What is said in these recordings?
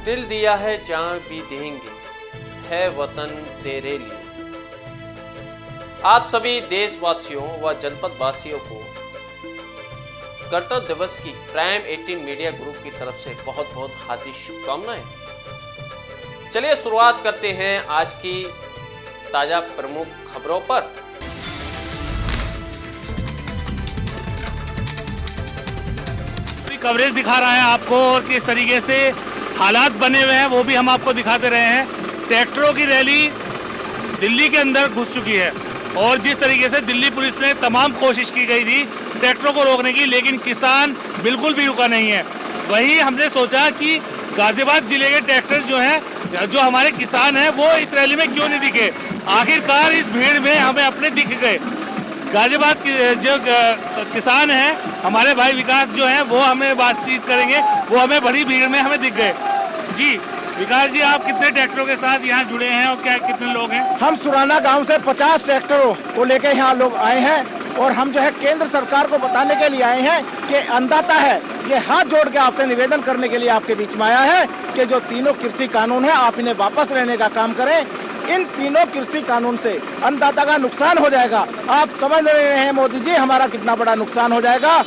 दिल दिया है जान भी देंगे, है वतन तेरे लिए। आप सभी देशवासियों व जनपद वासियों को गणतंत्र दिवस की प्राइम 18 मीडिया ग्रुप की तरफ से बहुत बहुत हार्दिक शुभकामनाएं। चलिए शुरुआत करते हैं आज की ताजा प्रमुख खबरों पर। कवरेज दिखा रहा है आपको और किस तरीके से हालात बने हुए हैं वो भी हम आपको दिखाते रहे हैं। ट्रैक्टरों की रैली दिल्ली के अंदर घुस चुकी है और जिस तरीके से दिल्ली पुलिस ने तमाम कोशिश की गई थी ट्रैक्टरों को रोकने की, लेकिन किसान बिल्कुल भी रुका नहीं है। वही हमने सोचा कि गाजियाबाद जिले के ट्रैक्टर जो हैं, जो हमारे किसान हैं, वो इस रैली में क्यों नहीं दिखे। आखिरकार इस भीड़ में हमें अपने दिख गए। गाजियाबाद के जो किसान हैं हमारे भाई विकास जो हैं, वो हमें बातचीत करेंगे। वो हमें बड़ी भीड़ में हमें दिख गए। जी विकास जी, आप कितने ट्रैक्टरों के साथ यहाँ जुड़े हैं और क्या कितने लोग हैं? हम सुराना गांव से 50 ट्रैक्टरों को लेकर यहाँ लोग आए हैं और हम जो है केंद्र सरकार को बताने के लिए आए हैं कि अन्नदाता है, ये हाथ जोड़ के आपसे निवेदन करने के लिए आपके बीच में आया है कि जो तीनों कृषि कानून है आप इन्हें वापस लेने का काम करें। इन तीनों कृषि कानून से अन्नदाता का नुकसान हो जाएगा। आप समझ रहे हैं मोदी जी हमारा कितना बड़ा नुकसान हो जाएगा।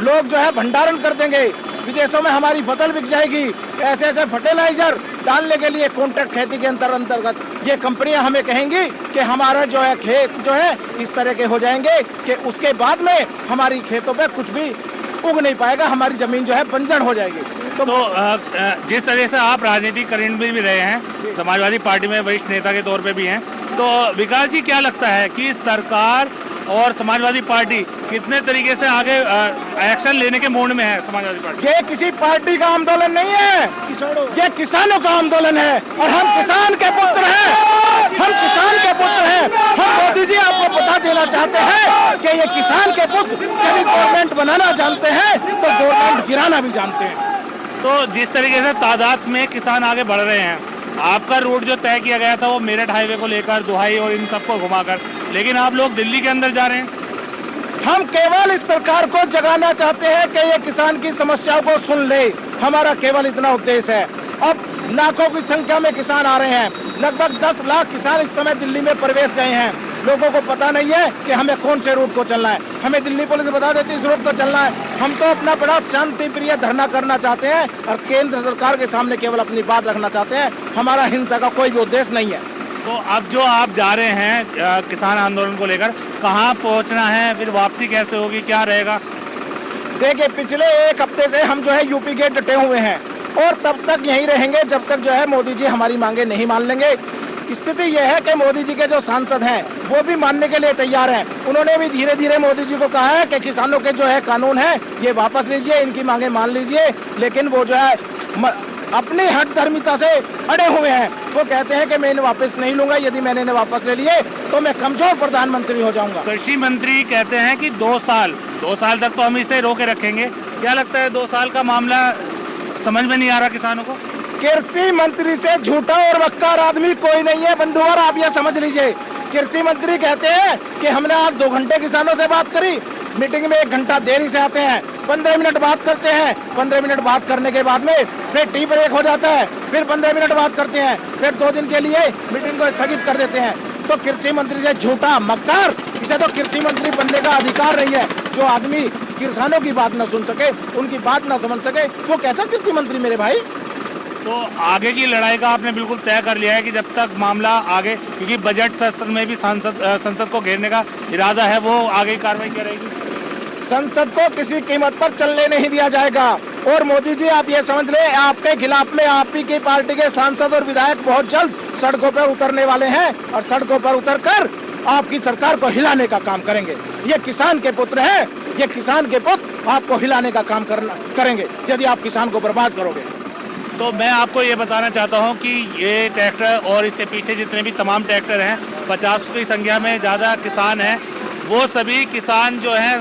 लोग जो है भंडारण कर देंगे, विदेशों में हमारी फसल बिक जाएगी। ऐसे ऐसे फर्टिलाइजर डालने के लिए कॉन्ट्रैक्ट खेती के अंतर्गत ये कंपनियां हमें कहेंगी कि हमारा जो है खेत जो है इस तरह के हो जाएंगे कि उसके बाद में हमारी खेतों पे कुछ भी उग नहीं पाएगा, हमारी जमीन जो है बंजर हो जाएगी। तो जिस तरह से आप राजनीतिक करेंट में भी रहे हैं, समाजवादी पार्टी में वरिष्ठ नेता के तौर पे भी हैं, तो विकास जी क्या लगता है कि सरकार और समाजवादी पार्टी कितने तरीके से आगे एक्शन लेने के मूड में है? समाजवादी पार्टी ये किसी पार्टी का आंदोलन नहीं है, ये किसानों का आंदोलन है और हम किसान के पुत्र हैं। हम किसान के पुत्र हैं। हम मोदी जी आपको बता देना चाहते हैं कि ये किसान के पुत्र यदि गवर्नमेंट बनाना जानते हैं तो गवर्नमेंट गिराना भी जानते हैं। तो जिस तरीके से तादाद में किसान आगे बढ़ रहे हैं, आपका रूट जो तय किया गया था वो मेरठ हाईवे को लेकर दुहाई और इन सबको घुमाकर, लेकिन आप लोग दिल्ली के अंदर जा रहे हैं। हम केवल इस सरकार को जगाना चाहते हैं कि ये किसान की समस्याओं को सुन ले। हमारा केवल इतना उद्देश्य है। अब लाखों की संख्या में किसान आ रहे हैं, लगभग 10 लाख किसान इस समय दिल्ली में प्रवेश गए हैं। लोगों को पता नहीं है कि हमें कौन से रूट को चलना है। हमें दिल्ली पुलिस बता देती इस रूट को चलना है। हम तो अपना बड़ा शांति प्रिय धरना करना चाहते हैं और केंद्र सरकार के सामने केवल अपनी बात रखना चाहते हैं। हमारा हिंसा का कोई भी उद्देश्य नहीं है। तो अब जो आप जा रहे हैं किसान आंदोलन को लेकर, कहाँ पहुँचना है, फिर वापसी कैसे होगी, क्या रहेगा? देखिए पिछले 1 हफ्ते से हम जो है यूपी गेट डटे हुए हैं और तब तक यहीं रहेंगे जब तक जो है मोदी जी हमारी मांगे नहीं मान लेंगे। स्थिति यह है कि मोदी जी के जो सांसद हैं वो भी मानने के लिए तैयार हैं। उन्होंने भी धीरे धीरे मोदी जी को कहा है कि किसानों के जो है कानून है ये वापस लीजिए, इनकी मांगे मान लीजिए, लेकिन वो जो है अपनी हट धर्मिता से अड़े हुए हैं। वो कहते हैं कि मैं इन्हें वापस नहीं लूंगा, यदि मैंने इन्हें वापस ले लिए तो मैं कमजोर प्रधानमंत्री हो जाऊंगा। कृषि मंत्री कहते हैं कि 2 साल तक तो हम इसे रोके रखेंगे। क्या लगता है 2 साल का मामला समझ में नहीं आ रहा किसानों को? कृषि मंत्री से झूठा और वक्कार आदमी कोई नहीं है बंधुवर, आप ये समझ लीजिए। कृषि मंत्री कहते हैं कि हमने आज 2 घंटे किसानों से बात करी, मीटिंग में 1 घंटा देरी से आते हैं, 15 मिनट बात करते हैं, 15 मिनट बात करने के बाद में फिर टी ब्रेक हो जाता है, फिर 15 मिनट बात करते हैं, फिर 2 दिन के लिए मीटिंग को स्थगित कर देते हैं। तो कृषि मंत्री से झूठा मक्कार, इसे तो कृषि मंत्री बनने का अधिकार नहीं है। जो आदमी किसानों की बात न सुन सके, उनकी बात न समझ सके, वो कैसा कृषि मंत्री मेरे भाई? तो आगे की लड़ाई का आपने बिल्कुल तय कर लिया है कि जब तक मामला आगे, क्योंकि बजट सत्र में भी संसद को घेरने का इरादा है, वो आगे कार्रवाई करेगी। संसद को किसी कीमत पर चलने नहीं दिया जाएगा। और मोदी जी आप ये समझ ले, आपके खिलाफ में आप ही की पार्टी के सांसद और विधायक बहुत जल्द सड़कों पर उतरने वाले हैं और सड़कों पर उतरकर आपकी सरकार को हिलाने का काम करेंगे। ये किसान के पुत्र हैं, ये किसान के पुत्र आपको हिलाने का काम करेंगे यदि आप किसान को बर्बाद करोगे। तो मैं आपको ये बताना चाहता हूँ कि ये ट्रैक्टर और इसके पीछे जितने भी तमाम ट्रैक्टर हैं, 50 की संख्या में ज़्यादा किसान हैं। वो सभी किसान जो हैं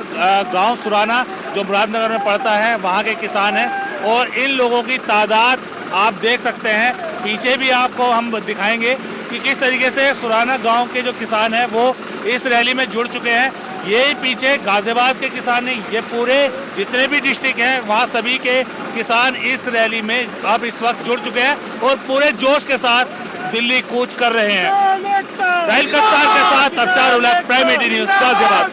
गांव सुराना जो मुरादनगर में पड़ता है वहाँ के किसान हैं और इन लोगों की तादाद आप देख सकते हैं। पीछे भी आपको हम दिखाएंगे कि किस तरीके से सुराना गांव के जो किसान हैं वो इस रैली में जुड़ चुके हैं। ये पीछे गाजियाबाद के किसान नहीं, ये पूरे जितने भी डिस्ट्रिक्ट हैं वहाँ सभी के किसान इस रैली में अब इस वक्त जुड़ चुके हैं और पूरे जोश के साथ दिल्ली कूच कर रहे हैं। राहिल कप्तान के साथ Afsar ul Haq, prime media news, Ghaziabad.